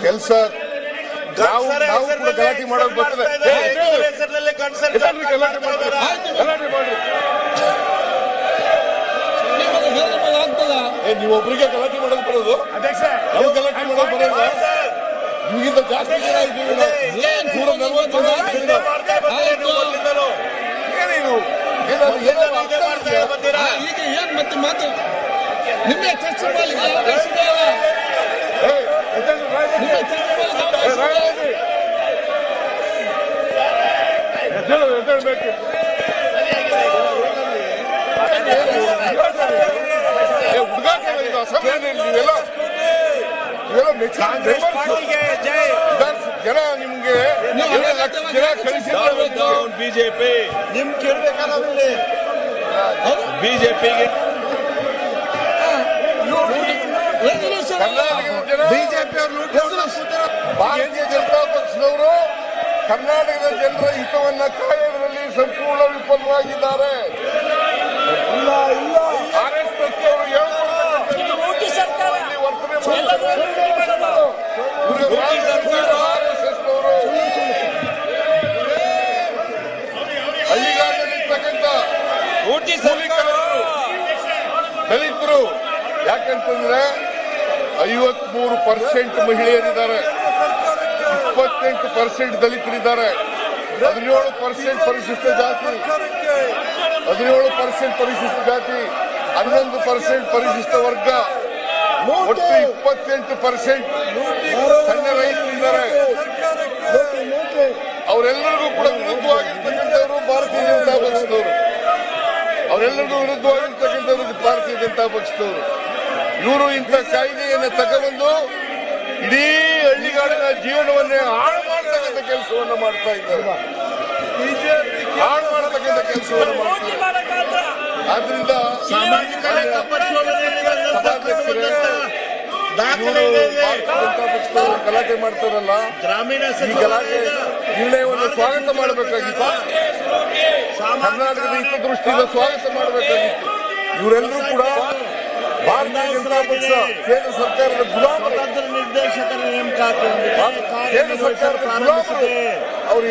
ಕೆಲಸ ನಾವು ಕೂಡ ಗಲಾಟೆ ಮಾಡೋದು ಬರ್ತದೆ. ಗಲಾಟೆ ಮಾಡ್ರಿ. ನೀವೊಬ್ಬರಿಗೆ ಗಲಾಟೆ ಮಾಡೋದು ಬರೋದು, ನಾವು ಗಲಾಟೆ ಮಾಡೋದು ಬರೋದು. ನಿಮಗಿಂತ ಜಾಸ್ತಿ ಜನ ಇದ್ದೀವಿ ನಾವು. 140 ಜನ ಏನೇನು ಈಗ ಏನ್ ಮತ್ತೆ ಮಾತು ನಿಮ್ಮೆ ಚರ್ಚೆ ಮಾಡಿ ಜನ ನಿಮ್ಗೆ ಜನ ಕಳಿಸಿದ್ರು. ಬಿಜೆಪಿ ನಿಮ್ ಕೇಳ್ಬೇಕಲ್ಲ ಬಿಜೆಪಿಗೆ ಬಿಜೆಪಿ ಭಾರತೀಯ ಜನತಾ ಪಕ್ಷದವರು ಕರ್ನಾಟಕದ ಜನರ ಹಿತವನ್ನ ಕಾಯೋದ್ರಲ್ಲಿ ಸಂಪೂರ್ಣ ವಿಫಲರಾಗಿದ್ದಾರೆ. RSS ಅವರು ಹಳ್ಳಿಗಾರಲ್ಲಿರ್ತಕ್ಕಂಥ ದಲಿತರು ಯಾಕಂತಂದ್ರೆ 53% ಮಹಿಳೆಯರಿದ್ದಾರೆ, 28% ದಲಿತರಿದ್ದಾರೆ, 17% ಪರಿಶಿಷ್ಟ ಜಾತಿ, 17% ಪರಿಶಿಷ್ಟ ಜಾತಿ, 11% ಪರಿಶಿಷ್ಟ ವರ್ಗ, ಒಟ್ಟು 28% ಸಣ್ಣ ರೈತರಿದ್ದಾರೆ. ಅವರೆಲ್ಲರಿಗೂ ಕೂಡ ವಿರುದ್ಧವಾಗಿರ್ತಕ್ಕಂಥವರು ಭಾರತೀಯ ಜನತಾ ಪಕ್ಷದವರು. ಅವರೆಲ್ಲರಿಗೂ ವಿರುದ್ಧವಾಗಿರ್ತಕ್ಕಂಥವ್ರು ಭಾರತೀಯ ಜನತಾ ಪಕ್ಷದವರು. ಇವರು ಇಂಥ ಕಾಯ್ದೆಯನ್ನು ತಗೊಂಡು ಇಡೀ ಹಳ್ಳಿಗಾಡಿನ ಜೀವನವನ್ನೇ ಹಾಳು ಮಾಡತಕ್ಕಂಥ ಕೆಲಸವನ್ನ ಮಾಡ್ತಾ ಇದ್ದಾರೆ. ಹಾಳು ಮಾಡತಕ್ಕಂಥ ಕೆಲಸವನ್ನು ಮಾಡ್ತಾರೆ. ಆದ್ರಿಂದ ಸಾಮಾಜಿಕ ಗಲಾಟೆ ಮಾಡ್ತಾರಲ್ಲ, ಗ್ರಾಮೀಣ ಈ ಗಲಾಟೆ ನಿರ್ಣಯವನ್ನು ಸ್ವಾಗತ ಮಾಡಬೇಕಾಗಿತ್ತು. ಕರ್ನಾಟಕದ ಹಿತದೃಷ್ಟಿಯಿಂದ ಸ್ವಾಗತ ಮಾಡಬೇಕಾಗಿತ್ತು. ಇವರೆಲ್ಲರೂ ಕೂಡ ಭಾರತೀಯ ಜನತಾ ಪಕ್ಷ ಕೇಂದ್ರ ಸರ್ಕಾರದ ಗುಲಾಮರು, ನಿರ್ದೇಶಕರ ನೇಮಕಾತಿ ಕೇಂದ್ರ ಸರ್ಕಾರದ ಗುಲಾಮರು. ಅವರು